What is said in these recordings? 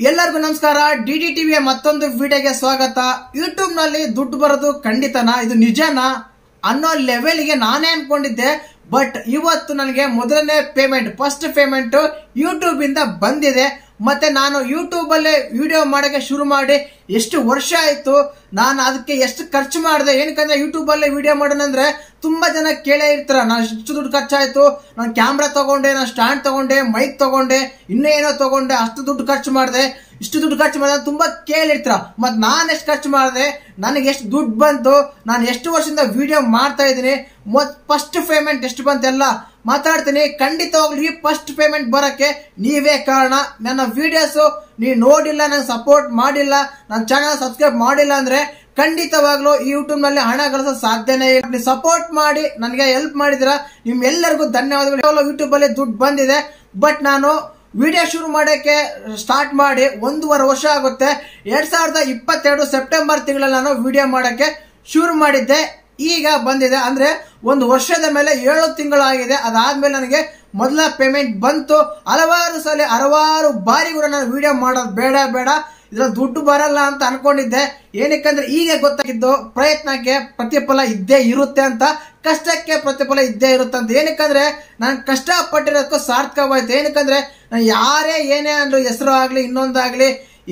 ಎಲ್ಲರಿಗೂ ನಮಸ್ಕಾರ. ಡಿಡಿ ಟಿವಿಯ ಮತ್ತೊಂದು ವಿಡಿಯೋಗೆ ಸ್ವಾಗತ. ಯೂಟ್ಯೂಬ್ ನಲ್ಲಿ ದುಡ್ಡು ಬರೋದು ಖಂಡಿತನಾ, ಇದು ನಿಜನಾ ಅನ್ನೋ ಲೆವೆಲ್ಗೆ ನಾನೇ ಅನ್ಕೊಂಡಿದ್ದೆ. ಬಟ್ ಇವತ್ತು ನನಗೆ ಮೊದಲನೇ ಪೇಮೆಂಟ್, ಫಸ್ಟ್ ಪೇಮೆಂಟ್ ಯೂಟ್ಯೂಬ್ ಇಂದ ಬಂದಿದೆ. ಮತ್ತೆ ನಾನು ಯೂಟ್ಯೂಬ್ ಅಲ್ಲೇ ವಿಡಿಯೋ ಮಾಡಕ್ಕೆ ಶುರು ಮಾಡಿ ಎಷ್ಟು ವರ್ಷ ಆಯ್ತು, ನಾನು ಅದಕ್ಕೆ ಎಷ್ಟು ಖರ್ಚು ಮಾಡಿದೆ. ಏನಕ್ಕಂದ್ರೆ ಯೂಟ್ಯೂಬ್ ಅಲ್ಲೇ ವಿಡಿಯೋ ಮಾಡೋಣಂದ್ರೆ ತುಂಬಾ ಜನ ಕೇಳೇ ಇರ್ತಾರ, ನಾನು ಇಷ್ಟು ದುಡ್ಡು ಖರ್ಚಾಯ್ತು, ನಾನು ಕ್ಯಾಮ್ರಾ ತಗೊಂಡೆ, ನಾನು ಸ್ಟ್ಯಾಂಡ್ ತಗೊಂಡೆ, ಮೈಕ್ ತಗೊಂಡೆ, ಇನ್ನೂ ಏನೋ ತಗೊಂಡೆ, ಅಷ್ಟು ದುಡ್ಡು ಖರ್ಚು ಮಾಡಿದೆ, ಇಷ್ಟು ದುಡ್ಡು ಖರ್ಚು ಮಾಡಿದೆ ತುಂಬಾ ಕೇಳಿರ್ತಾರ. ಮತ್ ನಾನು ಎಷ್ಟು ಖರ್ಚು ಮಾಡಿದೆ, ನನಗೆ ಎಷ್ಟು ದುಡ್ಡು ಬಂತು, ನಾನು ಎಷ್ಟು ವರ್ಷದಿಂದ ವಿಡಿಯೋ ಮಾಡ್ತಾ ಇದ್ದೀನಿ, ಫಸ್ಟ್ ಪೇಮೆಂಟ್ ಎಷ್ಟು ಬಂತು ಎಲ್ಲ ಮಾತಾಡ್ತೀನಿ. ಖಂಡಿತವಾಗ್ಲೂ ಈ ಫಸ್ಟ್ ಪೇಮೆಂಟ್ ಬರಕ್ಕೆ ನೀವೇ ಕಾರಣ. ನನ್ನ ವಿಡಿಯೋಸ್ ನೀವು ನೋಡಿಲ್ಲ, ನಂಗೆ ಸಪೋರ್ಟ್ ಮಾಡಿಲ್ಲ, ನನ್ನ ಚಾನಲ್ ಸಬ್ಸ್ಕ್ರೈಬ್ ಮಾಡಿಲ್ಲ ಅಂದ್ರೆ ಖಂಡಿತವಾಗ್ಲೂ ಈ ಯೂಟ್ಯೂಬ್ ನಲ್ಲಿ ಹಣ ಗಳಿಸೋ ಸಾಧ್ಯನೇ ಇಲ್ಲ. ನೀವು ಸಪೋರ್ಟ್ ಮಾಡಿ ನನಗೆ ಹೆಲ್ಪ್ ಮಾಡಿದಿರ, ನಿಮ್ಗೆಲ್ಲರಿಗೂ ಧನ್ಯವಾದಗಳು. ಯೂಟ್ಯೂಬ್ ಅಲ್ಲಿ ದುಡ್ಡು ಬಂದಿದೆ. ಬಟ್ ನಾನು ವಿಡಿಯೋ ಶುರು ಮಾಡಕ್ಕೆ ಸ್ಟಾರ್ಟ್ ಮಾಡಿ 1.5 ವರ್ಷ ಆಗುತ್ತೆ. 2022 ಸೆಪ್ಟೆಂಬರ್ ತಿಂಗಳಲ್ಲಿ ನಾನು ವಿಡಿಯೋ ಮಾಡಕ್ಕೆ ಶುರು ಮಾಡಿದ್ದೆ. ಈಗ ಬಂದಿದೆ ಅಂದ್ರೆ 1 ವರ್ಷದ ಮೇಲೆ 7 ತಿಂಗಳಾಗಿದೆ. ಅದಾದ್ಮೇಲೆ ನನಗೆ ಮೊದಲ ಪೇಮೆಂಟ್ ಬಂತು. ಹಲವಾರು ಬಾರಿ ಕೂಡ ನಾನು ವಿಡಿಯೋ ಮಾಡೋದು ಬೇಡ ಇದ್ರಲ್ಲಿ ದುಡ್ಡು ಬರಲ್ಲ ಅಂತ ಅನ್ಕೊಂಡಿದ್ದೆ. ಏನಕ್ಕಂದ್ರೆ ಈಗ ಗೊತ್ತಾಗಿದ್ದು ಪ್ರಯತ್ನಕ್ಕೆ ಪ್ರತಿಫಲ ಇದ್ದೇ ಇರುತ್ತೆ ಅಂತ, ಕಷ್ಟಕ್ಕೆ ಪ್ರತಿಫಲ ಇದ್ದೇ ಇರುತ್ತೆ ಅಂತ. ಏನಕ್ಕಂದ್ರೆ ನಾನು ಕಷ್ಟಪಟ್ಟಿರೋದಕ್ಕೂ ಸಾರ್ಥಕವಾಯ್ತು. ಏನಕ್ಕಂದ್ರೆ ನಾನು ಯಾರೇ ಏನೇ ಅಂದ್ರು, ಹೆಸರು ಆಗ್ಲಿ ಇನ್ನೊಂದಾಗ್ಲಿ,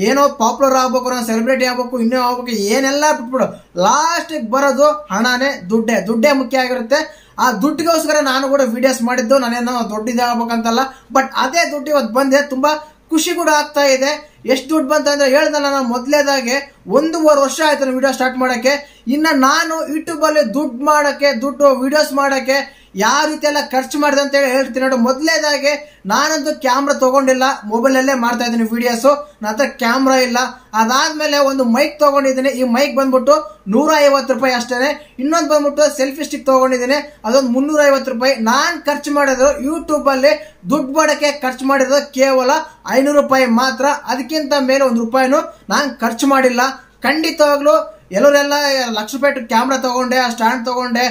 ಏನೋ ಪಾಪ್ಯುಲರ್ ಆಗ್ಬೇಕು, ನಾನು ಸೆಲೆಬ್ರಿಟಿ ಆಗ್ಬೇಕು, ಇನ್ನೂ ಆಗ್ಬೇಕು, ಏನೆಲ್ಲ ಬಿಟ್ಬಿಡು, ಲಾಸ್ಟ್ ಬರೋದು ಹಣನೇ, ದುಡ್ಡೇ ಮುಖ್ಯ ಆಗಿರುತ್ತೆ. ಆ ದುಡ್ಡಿಗೋಸ್ಕರ ನಾನು ಕೂಡ ವಿಡಿಯೋಸ್ ಮಾಡಿದ್ದು, ನಾನೇನೋ ದೊಡ್ಡದೇ ಆಗ್ಬೇಕಂತಲ್ಲ. ಬಟ್ ಅದೇ ದುಡ್ಡು ಇವತ್ತು ಬಂದೆ, ತುಂಬಾ ಖುಷಿ ಕೂಡ ಆಗ್ತಾ ಇದೆ. ಎಷ್ಟು ದುಡ್ಡು ಬಂತಂದ್ರೆ ಹೇಳ್ದಲ್ಲ, ನಾನು ಮೊದಲೇದಾಗೆ 1.5 ವರ್ಷ ಆಯ್ತು ವಿಡಿಯೋ ಸ್ಟಾರ್ಟ್ ಮಾಡಕ್ಕೆ. ಇನ್ನ ನಾನು ಯೂಟ್ಯೂಬ್ ಅಲ್ಲಿ ದುಡ್ಡು ವಿಡಿಯೋಸ್ ಮಾಡಕ್ಕೆ ಯಾವ ರೀತಿ ಎಲ್ಲ ಖರ್ಚು ಮಾಡಿದೆ ಅಂತ ಹೇಳ್ತೀನಿ ನೋಡಿ. ಮೊದಲೇದಾಗೆ ನಾನಂತೂ ಕ್ಯಾಮ್ರಾ ತಗೊಂಡಿಲ್ಲ, ಮೊಬೈಲ್ ಅಲ್ಲೇ ಮಾಡ್ತಾ ಇದ್ದೀನಿ ವಿಡಿಯೋಸ್. ನನ್ನ ಹತ್ರ ಕ್ಯಾಮ್ರಾ ಇಲ್ಲ. ಅದಾದ್ಮೇಲೆ ಒಂದು ಮೈಕ್ ತಗೊಂಡಿದ್ದೀನಿ. ಈ ಮೈಕ್ ಬಂದ್ಬಿಟ್ಟು 150 ರೂಪಾಯಿ ಅಷ್ಟೇನೆ. ಇನ್ನೊಂದು ಬಂದ್ಬಿಟ್ಟು ಸೆಲ್ಫಿ ಸ್ಟಿಕ್ ತಗೊಂಡಿದ್ದೀನಿ, ಅದೊಂದು 350 ರೂಪಾಯಿ. ನಾನ್ ಖರ್ಚು ಮಾಡಿದ್ರು ಯೂಟ್ಯೂಬ್ ಅಲ್ಲಿ ದುಡ್ಡು ಮಾಡಕ್ಕೆ ಖರ್ಚು ಮಾಡಿರೋದು ಕೇವಲ 500 ರೂಪಾಯಿ ಮಾತ್ರ. ಅದಕ್ಕಿಂತ ಮೇಲೆ 1 ರೂಪಾಯಿನೂ ನಾನ್ ಖರ್ಚು ಮಾಡಿಲ್ಲ. ಖಂಡಿತವಾಗ್ಲು ಎಲ್ಲರೆಲ್ಲ ಲಕ್ಷ ರೂಪಾಯಿ ಕ್ಯಾಮ್ರಾ ತಗೊಂಡೆ, ಸ್ಟ್ಯಾಂಡ್ ತಗೊಂಡೆ,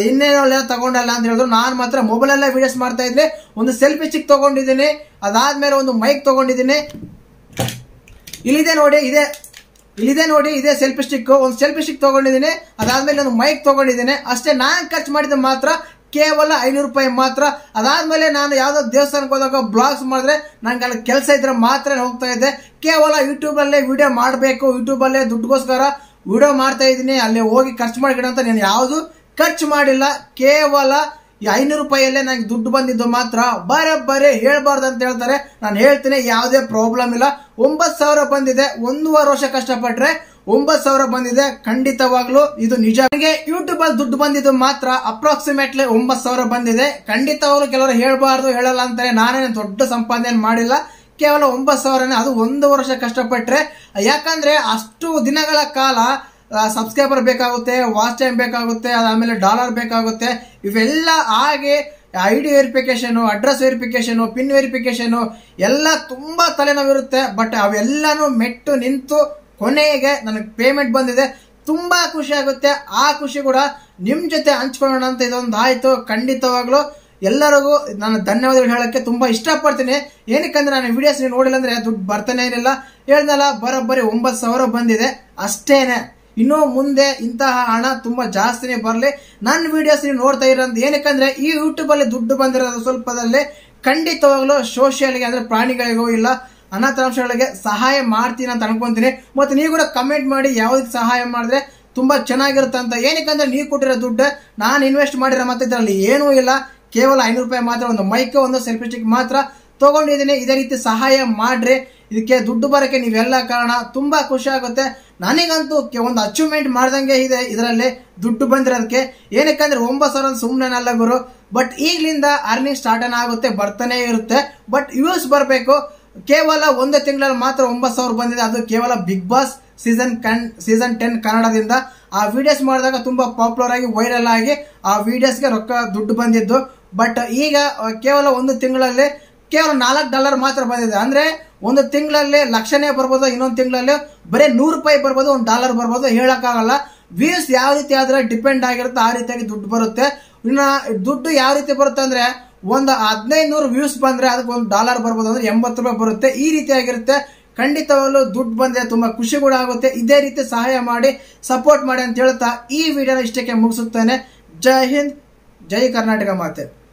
ಇನ್ನೇನೋ ತಗೊಂಡಲ್ಲ ಅಂತ ಹೇಳಿದ್ರು. ನಾನು ಮಾತ್ರ ಮೊಬೈಲ್ ಅಲ್ಲೇ ವಿಡಿಯೋಸ್ ಮಾಡ್ತಾ ಇದ್ದೆ. ಒಂದು ಸೆಲ್ಫಿ ಸ್ಟಿಕ್ ತಗೊಂಡಿದ್ದೀನಿ, ಅದಾದ್ಮೇಲೆ ಒಂದು ಮೈಕ್ ತಗೊಂಡಿದ್ದೀನಿ. ಇಲ್ಲಿದೆ ನೋಡಿ, ಇದೇ ಸೆಲ್ಫಿ ಸ್ಟಿಕ್. ಒಂದು ಸೆಲ್ಫಿ ಸ್ಟಿಕ್ ತಗೊಂಡಿದ್ದೀನಿ, ಅದಾದ್ಮೇಲೆ ಒಂದು ಮೈಕ್ ತಗೊಂಡಿದ್ದೀನಿ ಅಷ್ಟೇ. ನಾನ್ ಖರ್ಚು ಮಾಡಿದ ಮಾತ್ರ ಕೇವಲ 500 ರೂಪಾಯಿ ಮಾತ್ರ. ಅದಾದ್ಮೇಲೆ ನಾನು ಯಾವ್ದೋ ದೇವಸ್ಥಾನಕ್ಕೆ ಹೋದಾಗ ಬ್ಲಾಗ್ಸ್ ಮಾಡಿದ್ರೆ ನಂಗೆ ಅಲ್ಲಿ ಕೆಲಸ ಇದ್ರೆ ಮಾತ್ರ ಹೋಗ್ತಾ ಇದ್ದೆ. ಕೇವಲ ಯೂಟ್ಯೂಬ್ ಅಲ್ಲೇ ವಿಡಿಯೋ ಮಾಡಬೇಕು, ಯೂಟ್ಯೂಬ್ ಅಲ್ಲೇ ದುಡ್ಡುಗೋಸ್ಕರ ವಿಡಿಯೋ ಮಾಡ್ತಾ ಇದ್ದೀನಿ, ಅಲ್ಲೇ ಹೋಗಿ ಖರ್ಚು ಮಾಡಿಡ ಅಂತ ನಾನು ಯಾವ್ದು ಖರ್ಚು ಮಾಡಿಲ್ಲ. ಕೇವಲ 500 ರೂಪಾಯಿಯಲ್ಲೇ ನಂಗೆ ದುಡ್ಡು ಬಂದಿದ್ದು ಮಾತ್ರ. ಬರೀ ಹೇಳ್ಬಾರ್ದು ಅಂತ ಹೇಳ್ತಾರೆ, ನಾನು ಹೇಳ್ತೀನಿ, ಯಾವುದೇ ಪ್ರಾಬ್ಲಮ್ ಇಲ್ಲ. 9,000 ಬಂದಿದೆ. 1.5 ವರ್ಷ ಕಷ್ಟಪಟ್ರೆ 9,000 ಬಂದಿದೆ. ಖಂಡಿತವಾಗ್ಲು ಇದು ನಿಜ. ನನಗೆ ಯೂಟ್ಯೂಬ್ ಅಲ್ಲಿ ದುಡ್ಡು ಬಂದಿದ್ದು ಮಾತ್ರ ಅಪ್ರಾಕ್ಸಿಮೇಟ್ಲಿ 9,000 ಬಂದಿದೆ. ಖಂಡಿತವಾಗ್ಲು ಕೆಲವರು ಹೇಳ್ಬಾರ್ದು, ಹೇಳಲ್ಲ ಅಂತಾರೆ. ನಾನೇನು ದೊಡ್ಡ ಸಂಪಾದನೆ ಮಾಡಿಲ್ಲ, ಕೇವಲ 9,000ನೇ. ಅದು 1 ವರ್ಷ ಕಷ್ಟಪಟ್ರೆ. ಯಾಕಂದ್ರೆ ಅಷ್ಟು ದಿನಗಳ ಕಾಲ ಸಬ್ಸ್ಕ್ರೈಬರ್ ಬೇಕಾಗುತ್ತೆ, ವಾಚ್ ಟೈಮ್ ಬೇಕಾಗುತ್ತೆ, ಆಮೇಲೆ ಡಾಲರ್ ಬೇಕಾಗುತ್ತೆ. ಇವೆಲ್ಲ ಹಾಗೆ ID verification, address verification, pin verification ಎಲ್ಲ ತುಂಬಾ ತಲೆನೋವಿರುತ್ತೆ. ಬಟ್ ಅವೆಲ್ಲಾನು ಮೆಟ್ಟು ನಿಂತು ಕೊನೆಗೆ ನನಗೆ ಪೇಮೆಂಟ್ ಬಂದಿದೆ. ತುಂಬಾ ಖುಷಿ ಆಗುತ್ತೆ. ಆ ಖುಷಿ ಕೂಡ ನಿಮ್ ಜೊತೆ ಹಂಚ್ಕೊಳ್ಳೋಣ ಅಂತ ಇದೊಂದು ಆಯ್ತು. ಖಂಡಿತವಾಗ್ಲು ಎಲ್ಲರಿಗೂ ನಾನು ಧನ್ಯವಾದಗಳು ಹೇಳಕ್ಕೆ ತುಂಬಾ ಇಷ್ಟಪಡ್ತೀನಿ. ಏನಕ್ಕಂದ್ರೆ ನಾನು ವಿಡಿಯೋಸ್ ನೀವು ನೋಡಿಲ್ಲ ಅಂದ್ರೆ ದುಡ್ಡು ಬರ್ತಾನೆ ಇರಲಿಲ್ಲ. ಹೇಳ್ದಲ್ಲ, ಬರೋಬ್ಬರಿ 9,000 ಬಂದಿದೆ ಅಷ್ಟೇನೆ. ಇನ್ನು ಮುಂದೆ ಇಂತಹ ಹಣ ತುಂಬಾ ಜಾಸ್ತಿನೇ ಬರಲಿ. ನನ್ನ ವಿಡಿಯೋಸ್ ನೀವು ನೋಡ್ತಾ ಇರೋದು ಏನಕ್ಕಂದ್ರೆ ಈ ಯೂಟ್ಯೂಬ್ ಅಲ್ಲಿ ದುಡ್ಡು ಬಂದಿರೋದು ಸ್ವಲ್ಪದಲ್ಲಿ ಖಂಡಿತವಾಗ್ಲೂ ಸೋಷಿಯಲ್ಗೆ ಅಂದ್ರೆ ಪ್ರಾಣಿಗಳಿಗೂ ಇಲ್ಲ ಅನಾಥಾಂಶಗಳಿಗೆ ಸಹಾಯ ಮಾಡ್ತೀನಿ ಅಂತ ಅನ್ಕೊಂತೀನಿ. ಮತ್ತೆ ನೀವು ಕೂಡ ಕಮೆಂಟ್ ಮಾಡಿ ಯಾವ್ದಕ್ಕೆ ಸಹಾಯ ಮಾಡಿದ್ರೆ ತುಂಬಾ ಚೆನ್ನಾಗಿರುತ್ತೆ ಅಂತ. ಏನಕ್ಕಂದ್ರೆ ನೀವು ಕೊಟ್ಟಿರೋ ದುಡ್ಡು ನಾನು ಇನ್ವೆಸ್ಟ್ ಮಾಡಿರೋ ಮತ್ತೆ ಇದರಲ್ಲಿ ಏನೂ ಇಲ್ಲ. ಕೇವಲ 500 ರೂಪಾಯಿ ಮಾತ್ರ, ಒಂದು ಮೈಕ್, ಒಂದು ಸೆಲ್ಫಿ ಸ್ಟಿಕ್ ಮಾತ್ರ ತಗೊಂಡಿದ್ದೀನಿ. ಇದೇ ರೀತಿ ಸಹಾಯ ಮಾಡ್ರಿ. ಇದಕ್ಕೆ ದುಡ್ಡು ಬರಕ್ಕೆ ನೀವೆಲ್ಲ ಕಾರಣ. ತುಂಬಾ ಖುಷಿ ಆಗುತ್ತೆ. ನನಗಂತೂ ಒಂದು ಅಚೀವ್ಮೆಂಟ್ ಮಾಡ್ದಂಗೆ ಇದೆ ಇದರಲ್ಲಿ ದುಡ್ಡು ಬಂದಿರೋದಕ್ಕೆ. ಏನಕ್ಕಂದ್ರೆ 9,000 ಸುಮ್ಮನೆನಲ್ಲ ಗುರು. ಬಟ್ ಈಗ್ಲಿಂದ ಅರ್ನಿಂಗ್ ಸ್ಟಾರ್ಟ್ ಆಗುತ್ತೆ, ಬರ್ತಾನೆ ಇರುತ್ತೆ. ಬಟ್ ವ್ಯೂಸ್ ಬರಬೇಕು. ಕೇವಲ 1 ತಿಂಗಳಲ್ಲಿ ಮಾತ್ರ 9,000 ಬಂದಿದೆ. ಅದು ಕೇವಲ ಬಿಗ್ ಬಾಸ್ ಸೀಸನ್ 10 ಕನ್ನಡದಿಂದ ಆ ವಿಡಿಯೋಸ್ ಮಾಡಿದಾಗ ತುಂಬಾ ಪಾಪ್ಯುಲರ್ ಆಗಿ ವೈರಲ್ ಆಗಿ ಆ ವಿಡಿಯೋಸ್ಗೆ ದುಡ್ಡು ಬಂದಿದ್ದು. ಬಟ್ ಈಗ ಕೇವಲ 1 ತಿಂಗಳಲ್ಲಿ ಕೇವಲ $4 ಮಾತ್ರ ಬಂದಿದೆ. ಅಂದ್ರೆ 1 ತಿಂಗಳಲ್ಲಿ ಲಕ್ಷನೇ ಬರ್ಬೋದು, ಇನ್ನೊಂದು ತಿಂಗಳಲ್ಲಿ ಬರೀ 100 ರೂಪಾಯಿ ಬರ್ಬೋದು, $1 ಬರ್ಬೋದು, ಹೇಳಕ್ಕಾಗಲ್ಲ. ವ್ಯೂಸ್ ಯಾವ ರೀತಿ ಆದ್ರೆ ಡಿಪೆಂಡ್ ಆಗಿರುತ್ತೆ, ಆ ರೀತಿಯಾಗಿ ದುಡ್ಡು ಬರುತ್ತೆ. ಇನ್ನ ದುಡ್ಡು ಯಾವ ರೀತಿ ಬರುತ್ತೆ ಅಂದ್ರೆ ಒಂದು 1500 ವ್ಯೂಸ್ ಬಂದ್ರೆ ಅದಕ್ಕೆ $1 ಬರ್ಬೋದು, ಅಂದ್ರೆ 80 ರೂಪಾಯಿ ಬರುತ್ತೆ. ಈ ರೀತಿಯಾಗಿರುತ್ತೆ. ಖಂಡಿತವಾಗ್ಲೂ ದುಡ್ಡು ಬಂದ್ರೆ ತುಂಬಾ ಖುಷಿ ಕೂಡ ಆಗುತ್ತೆ. ಇದೇ ರೀತಿ ಸಹಾಯ ಮಾಡಿ ಸಪೋರ್ಟ್ ಮಾಡಿ ಅಂತ ಹೇಳ್ತಾ ಈ ವಿಡಿಯೋನ ಇಷ್ಟಕ್ಕೆ ಮುಗಿಸುತ್ತೇನೆ. ಜೈ ಹಿಂದ್, ಜೈ ಕರ್ನಾಟಕ ಮಾತೆ.